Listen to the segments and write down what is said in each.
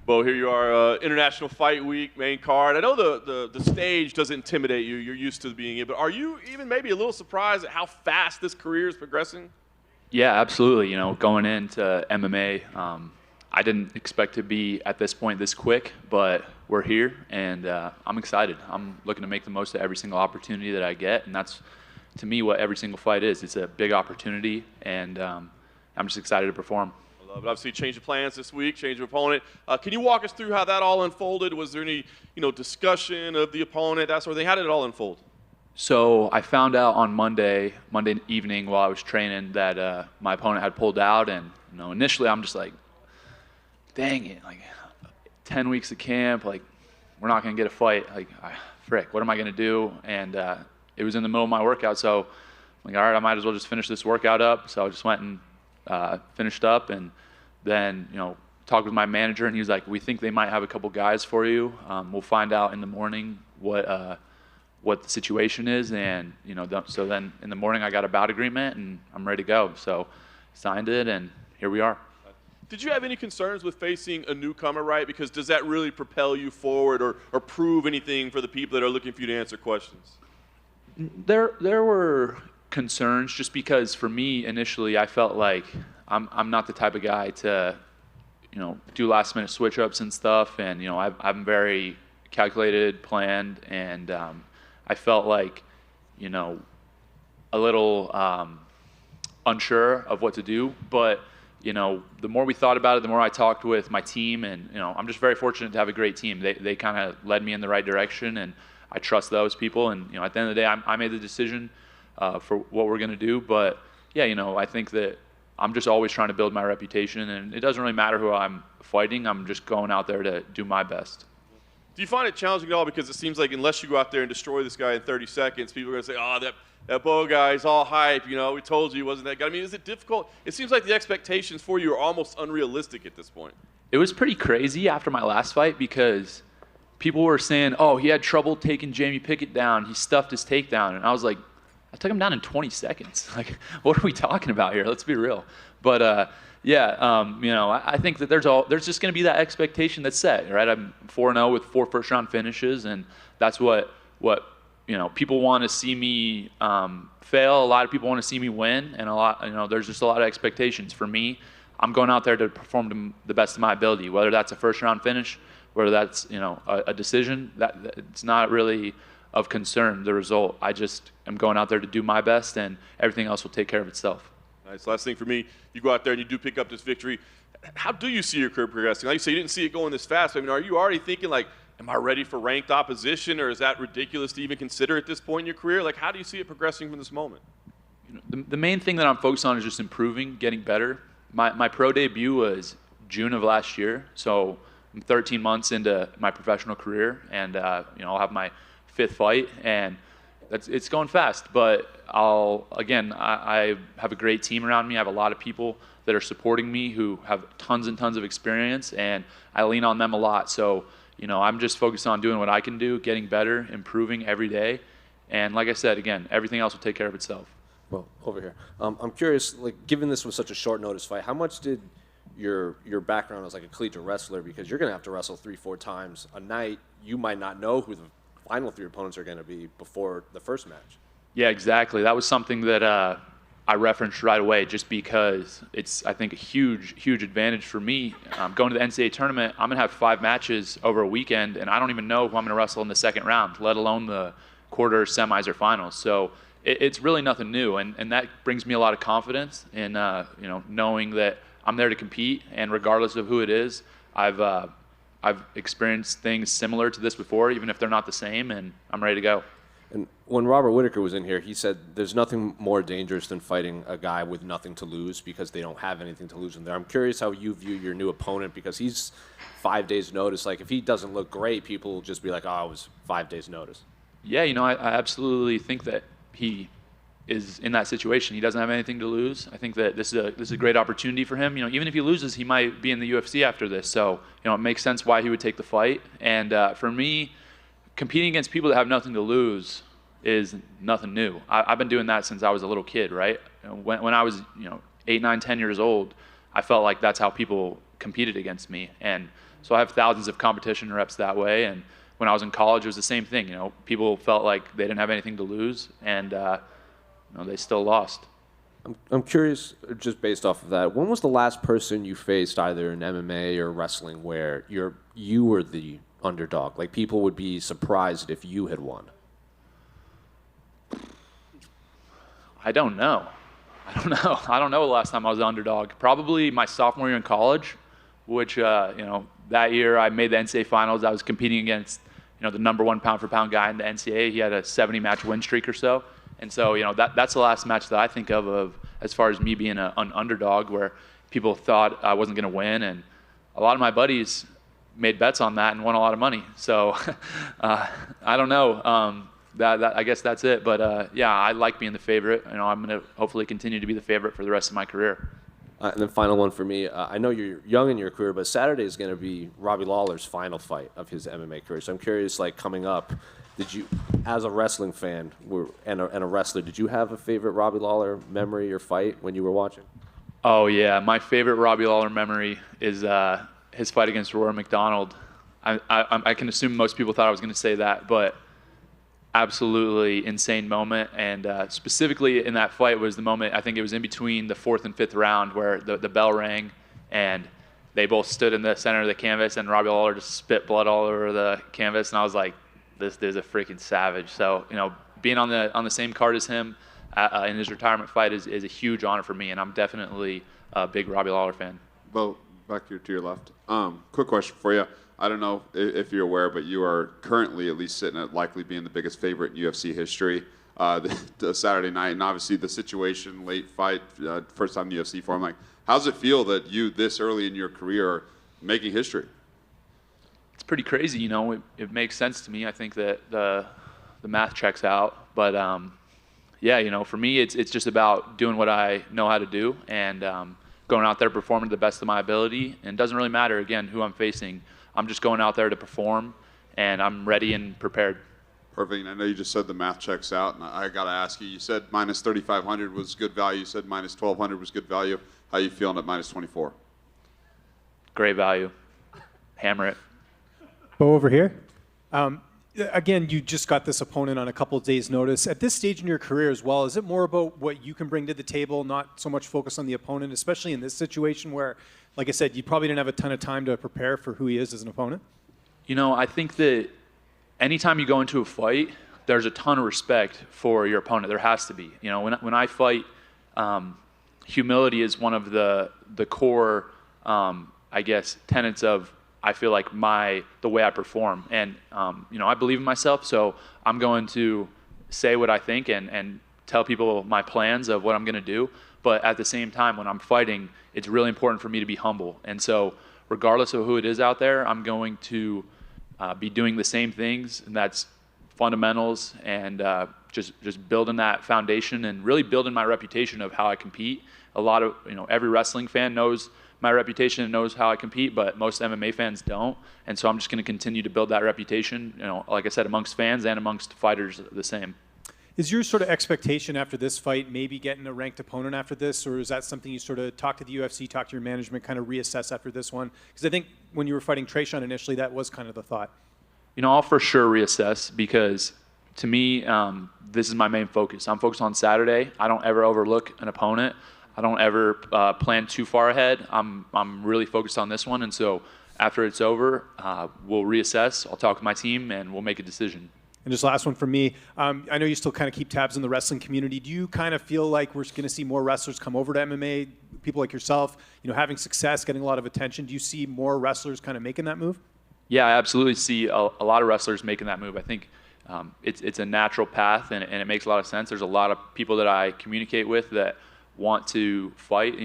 Well, here you are, International Fight Week, main card. I know the stage doesn't intimidate you. You're used to being it. But are you even maybe a little surprised at how fast this career is progressing? Yeah, absolutely. Going into MMA, I didn't expect to be at this point this quick, but we're here, and I'm excited. I'm looking to make the most of every single opportunity that I get, and that's, to me, what every single fight is. It's a big opportunity, and I'm just excited to perform. I love it. Obviously, change of plans this week, change of opponent. Can you walk us through how that all unfolded? Was there any, discussion of the opponent, that sort of thing? How did it all unfold? So I found out on Monday evening while I was training that my opponent had pulled out, and initially I'm just like, dang it, 10 weeks of camp, we're not gonna get a fight. Frick, what am I gonna do? And it was in the middle of my workout, so I'm like, all right, I might as well just finish this workout up. So I just went and finished up, and then talked with my manager, and he was like, we think they might have a couple guys for you. We'll find out in the morning what the situation is, and so then in the morning I got a bout agreement and I'm ready to go. So signed it, and here we are. Did you have any concerns with facing a newcomer, right? Because does that really propel you forward or prove anything for the people that are looking for you to answer questions? There were concerns, just because for me initially I felt like I'm not the type of guy to do last minute switch ups and stuff, and I'm very calculated, planned, and I felt like, a little unsure of what to do. But, the more we thought about it, the more I talked with my team, and, I'm just very fortunate to have a great team. They kind of led me in the right direction, and I trust those people. And, at the end of the day, I made the decision for what we're going to do. But, yeah, I think that I'm just always trying to build my reputation, and it doesn't really matter who I'm fighting. I'm just going out there to do my best. Do you find it challenging at all? Because it seems like unless you go out there and destroy this guy in 30 seconds, people are going to say, oh, that Bo guy's all hype. We told you he wasn't that guy. I mean, is it difficult? It seems like the expectations for you are almost unrealistic at this point. It was pretty crazy after my last fight, because people were saying, oh, he had trouble taking Jamie Pickett down. He stuffed his takedown. And I was like, I took him down in 20 seconds. What are we talking about here? Let's be real. But, I think that there's just going to be that expectation that's set, right? I'm 4-0 with 4 first-round finishes, and that's what people want to see me fail. A lot of people want to see me win, and there's just a lot of expectations. For me, I'm going out there to perform to the best of my ability, whether that's a first-round finish, whether that's a decision. That it's not really of concern, the result. I just am going out there to do my best, and everything else will take care of itself. Nice. Last thing for me, you go out there and you do pick up this victory. How do you see your career progressing? Like you say, you didn't see it going this fast. I mean, are you already thinking, am I ready for ranked opposition, or is that ridiculous to even consider at this point in your career? How do you see it progressing from this moment? The main thing that I'm focused on is just improving, getting better. My pro debut was June of last year, so I'm 13 months into my professional career, and I'll have my 5th fight, and it's going fast. But I have a great team around me. I have a lot of people that are supporting me who have tons and tons of experience, and I lean on them a lot. So, I'm just focused on doing what I can do, getting better, improving every day. And like I said, again, everything else will take care of itself. Well, over here. I'm curious, given this was such a short notice fight, how much did your background as a collegiate wrestler, because you're going to have to wrestle 3-4 times a night, you might not know who the final 3 opponents are going to be before the first match? Yeah, exactly. That was something that I referenced right away, just because it's, I think, a huge advantage for me. Going to the NCAA tournament, I'm going to have 5 matches over a weekend, and I don't even know who I'm going to wrestle in the second round, let alone the quarters, semis, or finals. So it's really nothing new, and that brings me a lot of confidence in knowing that I'm there to compete, and regardless of who it is, I've experienced things similar to this before, even if they're not the same, and I'm ready to go. And when Robert Whittaker was in here, he said there's nothing more dangerous than fighting a guy with nothing to lose, because they don't have anything to lose in there. I'm curious how you view your new opponent, because he's 5 days' notice. If he doesn't look great, people will just be like, oh, it was 5 days' notice. Yeah, I absolutely think that he is in that situation. He doesn't have anything to lose. I think that this is a great opportunity for him. Even if he loses, he might be in the UFC after this. So, it makes sense why he would take the fight. And for me, competing against people that have nothing to lose is nothing new. I've been doing that since I was a little kid, right? When I was, 8, 9, 10 years old, I felt like that's how people competed against me. And so I have thousands of competition reps that way. And when I was in college, it was the same thing. People felt like they didn't have anything to lose, and they still lost. I'm curious, just based off of that, when was the last person you faced either in MMA or wrestling where you were the underdog? Like, people would be surprised if you had won. I don't know. I don't know the last time I was the underdog. Probably my sophomore year in college, which, that year I made the NCAA finals. I was competing against, the number one pound for pound guy in the NCAA. He had a 70-match win streak or so. And so, that's the last match that I think of as far as me being an underdog, where people thought I wasn't going to win. And a lot of my buddies made bets on that and won a lot of money. So I don't know. I guess that's it. But, I like being the favorite. I'm going to hopefully continue to be the favorite for the rest of my career. And then final one for me. I know you're young in your career, but Saturday is going to be Robbie Lawler's final fight of his MMA career. So I'm curious, coming up, did you, as a wrestling fan and a wrestler, did you have a favorite Robbie Lawler memory or fight when you were watching? Oh, yeah. My favorite Robbie Lawler memory is his fight against Rory McDonald. I can assume most people thought I was going to say that, but absolutely insane moment. And specifically in that fight was the moment, I think it was in between the 4th and 5th round, where the bell rang and they both stood in the center of the canvas, and Robbie Lawler just spit blood all over the canvas. And I was like, this is a freaking savage. So, being on the same card as him in his retirement fight is a huge honor for me, and I'm definitely a big Robbie Lawler fan. Well, back here to your left. Quick question for you. I don't know if you're aware, but you are currently at least sitting at likely being the biggest favorite in UFC history. The Saturday night, and obviously the situation, late fight, first time in the UFC for him. How does it feel that you, this early in your career, are making history? It's pretty crazy, it makes sense to me. I think that the math checks out. But, for me, it's just about doing what I know how to do and going out there performing to the best of my ability. And it doesn't really matter, again, who I'm facing. I'm just going out there to perform, and I'm ready and prepared. Perfect. And I know you just said the math checks out, and I got to ask you, you said minus 3,500 was good value. You said minus 1,200 was good value. How are you feeling at minus 24? Great value. Hammer it. Bo over here. Again, you just got this opponent on a couple of days' notice. At this stage in your career as well, is it more about what you can bring to the table, not so much focus on the opponent, especially in this situation where, like I said, you probably didn't have a ton of time to prepare for who he is as an opponent? I think that anytime you go into a fight, there's a ton of respect for your opponent. There has to be. When I fight, humility is one of the core, tenets of, I feel like, the way I perform. And, I believe in myself, so I'm going to say what I think and tell people my plans of what I'm going to do. But at the same time, when I'm fighting, it's really important for me to be humble. And so regardless of who it is out there, I'm going to be doing the same things, and that's fundamentals and just building that foundation and really building my reputation of how I compete. A lot of, every wrestling fan knows my reputation and knows how I compete, but most MMA fans don't. And so I'm just going to continue to build that reputation, like I said, amongst fans and amongst fighters the same. Is your sort of expectation after this fight maybe getting a ranked opponent after this, or is that something you sort of talk to the UFC, talk to your management, kind of reassess after this one? Because I think when you were fighting Trayshawn initially, that was kind of the thought. I'll for sure reassess, because to me, this is my main focus. I'm focused on Saturday. I don't ever overlook an opponent. I don't ever plan too far ahead. I'm really focused on this one, and so after it's over, we'll reassess. I'll talk with my team, and we'll make a decision. And just last one for me. I know you still kind of keep tabs in the wrestling community. Do you kind of feel like we're going to see more wrestlers come over to MMA, people like yourself, having success, getting a lot of attention? Do you see more wrestlers kind of making that move? Yeah, I absolutely see a lot of wrestlers making that move. I think it's a natural path, and it makes a lot of sense. There's a lot of people that I communicate with that want to fight,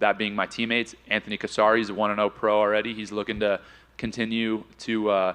that being my teammates. Anthony Cassar, he's a 1-0 pro already. He's looking to continue to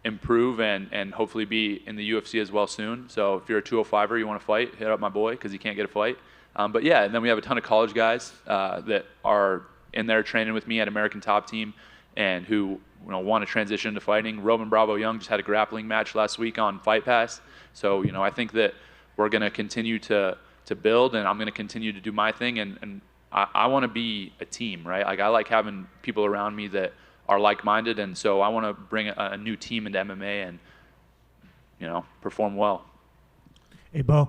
improve and hopefully be in the UFC as well soon. So if you're a 205er, you want to fight, hit up my boy, because he can't get a fight. But yeah, and then we have a ton of college guys that are in there training with me at American Top Team and who want to transition to fighting. Roman Bravo Young just had a grappling match last week on Fight Pass. So, I think that we're going to continue to build, and I'm going to continue to do my thing and I want to be a team, right? Like I like having people around me that are like-minded, and so I want to bring a new team into MMA and, perform well. Hey, Bo.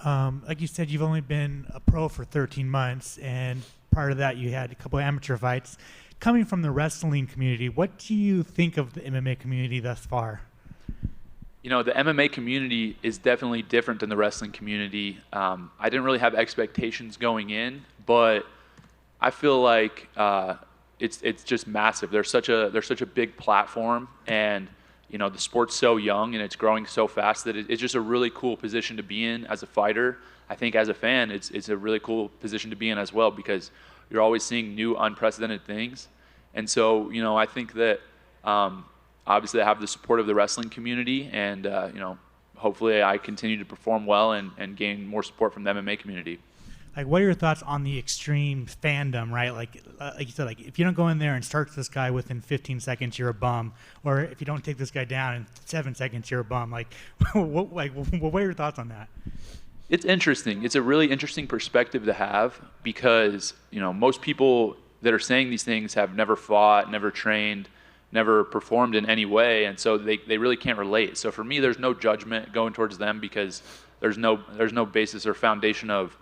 Like you said, you've only been a pro for 13 months, and prior to that, you had a couple of amateur fights. Coming from the wrestling community, what do you think of the MMA community thus far? The MMA community is definitely different than the wrestling community. I didn't really have expectations going in, but I feel like it's just massive. There's such a big platform, and the sport's so young and it's growing so fast that it's just a really cool position to be in as a fighter. I think as a fan, it's a really cool position to be in as well, because you're always seeing new, unprecedented things. And so, I think that obviously I have the support of the wrestling community, and hopefully I continue to perform well and gain more support from the MMA community. Like, what are your thoughts on the extreme fandom, right? Like you said, like if you don't go in there and start this guy within 15 seconds, you're a bum. Or if you don't take this guy down in 7 seconds, you're a bum. Like, what are your thoughts on that? It's interesting. It's a really interesting perspective to have, because, most people that are saying these things have never fought, never trained, never performed in any way, and so they really can't relate. So for me, there's no judgment going towards them, because there's no basis or foundation of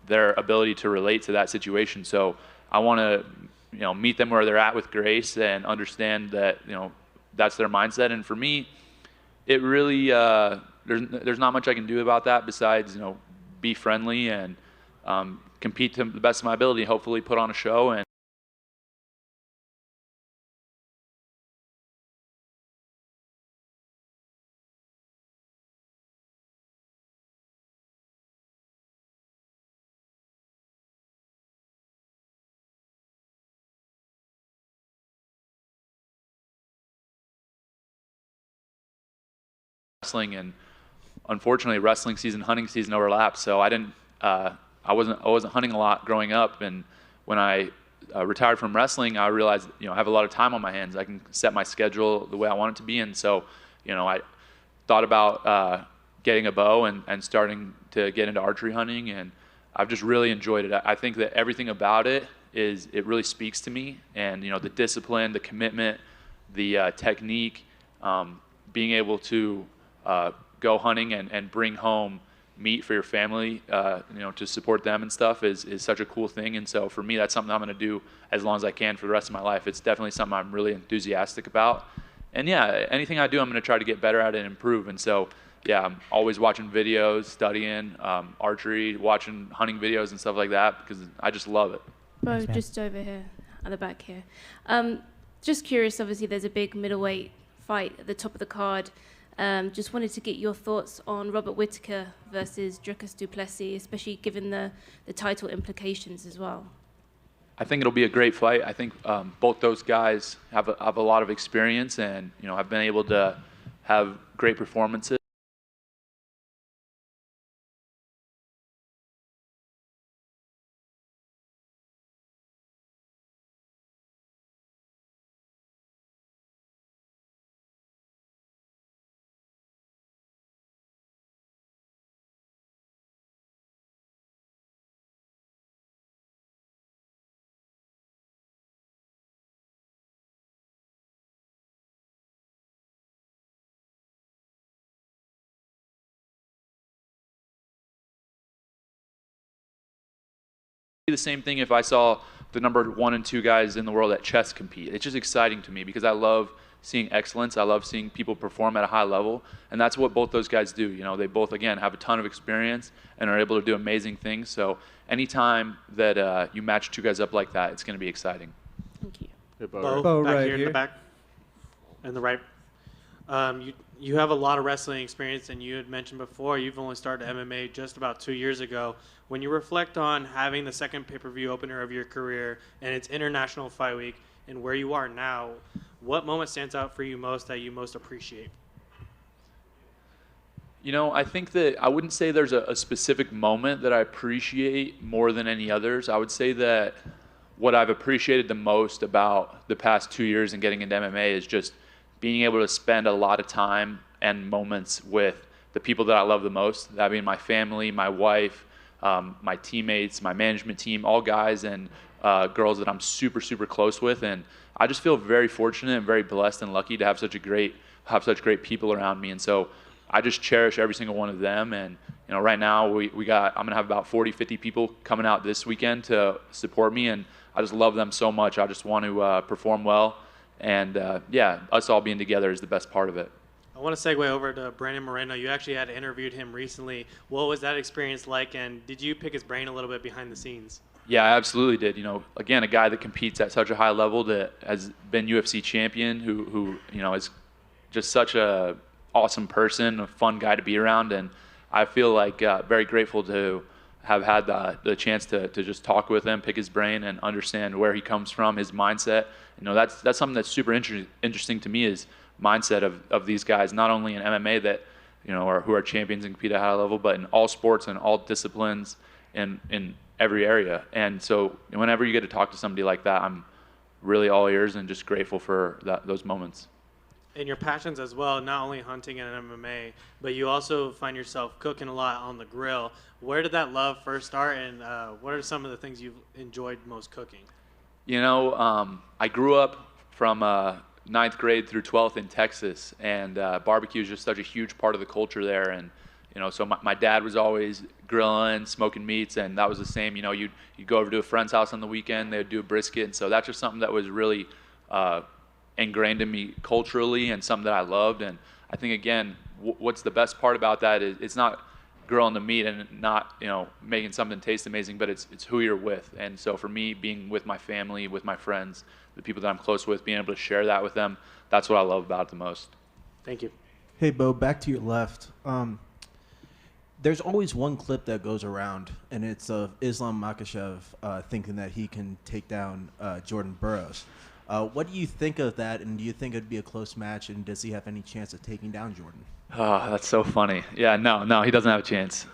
their ability to relate to that situation. So I want to meet them where they're at with grace and understand that that's their mindset. And for me, it really there's not much I can do about that besides be friendly and compete to the best of my ability, hopefully put on a show. And wrestling, and unfortunately wrestling season, hunting season overlapped, so I wasn't hunting a lot growing up. And when I retired from wrestling, I realized I have a lot of time on my hands. I can set my schedule the way I want it to be, and so I thought about getting a bow and starting to get into archery hunting, and I've just really enjoyed it. I think that everything about it really speaks to me, and the discipline, the commitment, the technique, being able to go hunting and bring home meat for your family, to support them and stuff is such a cool thing. And so for me, that's something I'm going to do as long as I can for the rest of my life. It's definitely something I'm really enthusiastic about. And yeah, anything I do, I'm going to try to get better at it and improve. And so, yeah, I'm always watching videos, studying archery, watching hunting videos and stuff like that, because I just love it. Bo, just over here, at the back here. Just curious, obviously there's a big middleweight fight at the top of the card. Just wanted to get your thoughts on Robert Whittaker versus Drakkar du Plessis, especially given the title implications as well. I think it'll be a great fight. I think both those guys have a lot of experience, and have been able to have great performances. The same thing if I saw the number 1 and 2 guys in the world at chess compete. It's just exciting to me, because I love seeing excellence. I love seeing people perform at a high level, and that's what both those guys do. They both, again, have a ton of experience and are able to do amazing things. So anytime that you match 2 guys up like that, it's going to be exciting. Thank you. Hey, Bo, back right here in the back, in the right. You have a lot of wrestling experience, and you had mentioned before you've only started MMA just about 2 years ago. When you reflect on having the second pay-per-view opener of your career, and it's International Fight Week, and where you are now, what moment stands out for you most that you most appreciate? I think that I wouldn't say there's a specific moment that I appreciate more than any others. I would say that what I've appreciated the most about the past 2 years and getting into MMA is just being able to spend a lot of time and moments with the people that I love the most, that being my family, my wife, my teammates, my management team, all guys and girls that I'm super, super close with. And I just feel very fortunate and very blessed and lucky to have such great people around me. And so I just cherish every single one of them. And, right now I'm going to have about 40, 50 people coming out this weekend to support me. And I just love them so much. I just want to perform well. And us all being together is the best part of it. I want to segue over to Brandon Moreno. You actually had interviewed him recently. What was that experience like, and did you pick his brain a little bit behind the scenes? Yeah, I absolutely did. Again, a guy that competes at such a high level, that has been UFC champion, who is just such a awesome person, a fun guy to be around, and I feel like very grateful to have had the chance to just talk with him, pick his brain, and understand where he comes from, his mindset. That's something that's super interesting to me, is mindset of these guys, not only in MMA that who are champions and compete at a high level, but in all sports and all disciplines and in every area. And so whenever you get to talk to somebody like that, I'm really all ears and just grateful for those moments. And your passions as well, not only hunting and MMA, but you also find yourself cooking a lot on the grill. Where did that love first start, and what are some of the things you've enjoyed most cooking? I grew up from 9th grade through 12th in Texas, and barbecue is just such a huge part of the culture there. And so my dad was always grilling, smoking meats, and that was the same. You'd go over to a friend's house on the weekend, they would do a brisket, and so that's just something that was really ingrained in me culturally and something that I loved. And I think, again, what's the best part about that is it's not grilling the meat and not making something taste amazing, but it's who you're with. And so for me, being with my family, with my friends, the people that I'm close with, being able to share that with them, that's what I love about it the most. Thank you. Hey, Bo, back to your left. There's always one clip that goes around, and it's of Islam Makhachev thinking that he can take down Jordan Burroughs. What do you think of that, and do you think it'd be a close match, and does he have any chance of taking down Jordan? Oh, that's so funny. Yeah, no, he doesn't have a chance.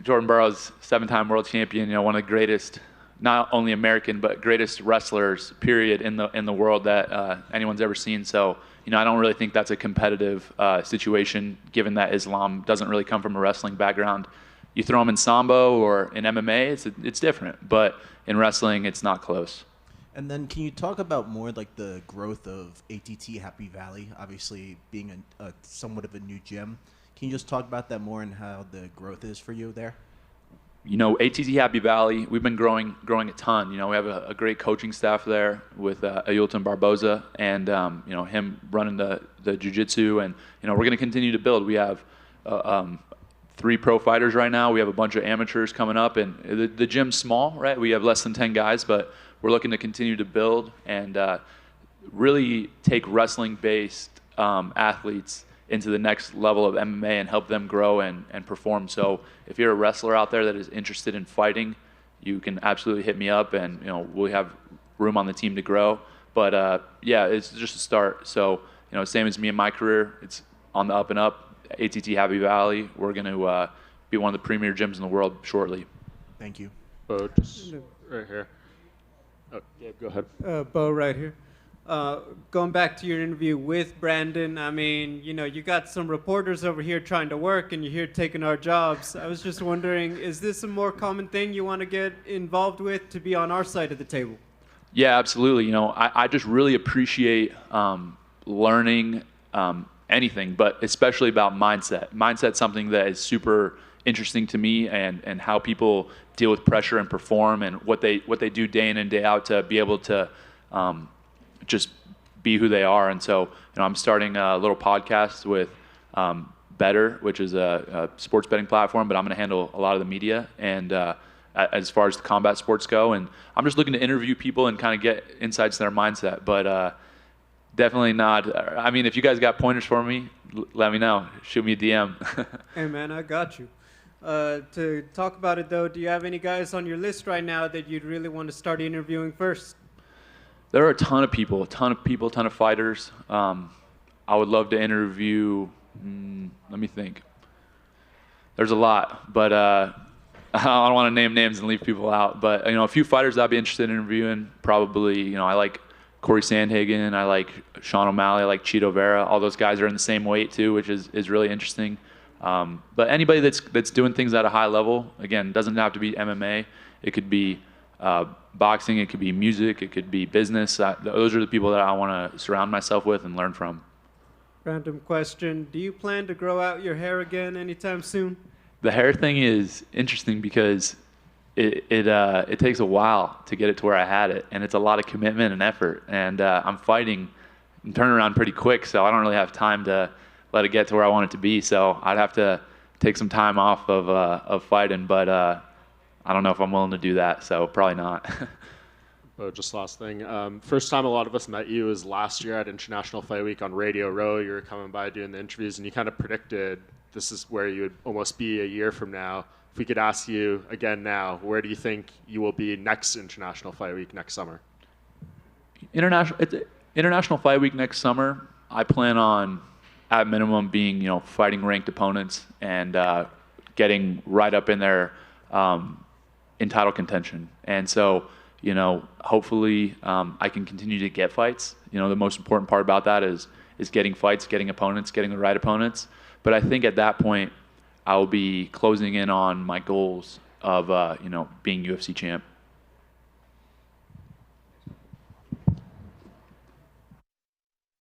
Jordan Burroughs, 7-time world champion, one of the greatest, not only American, but greatest wrestlers, period, in the world that anyone's ever seen. So, I don't really think that's a competitive situation, given that Islam doesn't really come from a wrestling background. You throw him in Sambo or in MMA, it's different. But in wrestling, it's not close. And then can you talk about more like the growth of ATT Happy Valley, obviously being a somewhat of a new gym? Can you just talk about that more and how the growth is for you there? ATT Happy Valley, we've been growing a ton. We have a great coaching staff there with Ayulton Barboza and him running the jiu-jitsu, and we're going to continue to build. We have 3 pro fighters right now. We have a bunch of amateurs coming up, and the gym's small, right? We have less than 10 guys, but we're looking to continue to build and really take wrestling-based athletes into the next level of MMA and help them grow and perform. So if you're a wrestler out there that is interested in fighting, you can absolutely hit me up, and we have room on the team to grow. But it's just a start. So same as me in my career, it's on the up and up. ATT Happy Valley, we're going to be one of the premier gyms in the world shortly. Thank you. Bo, just right here. Oh, yeah, go ahead. Bo, right here. Going back to your interview with Brandon, I mean, you got some reporters over here trying to work, and you're here taking our jobs. I was just wondering, is this a more common thing you want to get involved with to be on our side of the table? Yeah, absolutely. I just really appreciate learning anything, but especially about mindset. Mindset's something that is super interesting to me, and how people deal with pressure and perform, and what they do day in and day out to be able to just be who they are. And so I'm starting a little podcast with Better, which is a sports betting platform, but I'm going to handle a lot of the media and as far as the combat sports go. And I'm just looking to interview people and kind of get insights to their mindset, but definitely not. I mean, if you guys got pointers for me, let me know. Shoot me a DM. Hey, man, I got you. To talk about it, though, do you have any guys on your list right now that you'd really want to start interviewing first? There are a ton of people, a ton of fighters. I would love to interview, let me think. There's a lot, but I don't want to name names and leave people out. But, a few fighters I'd be interested in interviewing, probably, I like Corey Sandhagen, I like Sean O'Malley, I like Cheeto Vera. All those guys are in the same weight, too, which is really interesting. But anybody that's doing things at a high level, again, doesn't have to be MMA. It could be boxing. It could be music. It could be business. Those are the people that I want to surround myself with and learn from. Random question. Do you plan to grow out your hair again anytime soon? The hair thing is interesting because it takes a while to get it to where I had it, and it's a lot of commitment and effort. And I'm fighting and turning around pretty quick, so I don't really have time to let it get to where I want it to be. So I'd have to take some time off of fighting, but I don't know if I'm willing to do that, so probably not. Just last thing. First time a lot of us met you was last year at International Fight Week on Radio Row. You were coming by doing the interviews, and you kind of predicted this is where you would almost be a year from now. If we could ask you again now, where do you think you will be next International Fight Week next summer? International Fight Week next summer, I plan on, at minimum, being fighting ranked opponents and getting right up in there in title contention. And so, hopefully I can continue to get fights. The most important part about that is getting fights, getting opponents, getting the right opponents. But I think at that point, I'll be closing in on my goals of being UFC champ.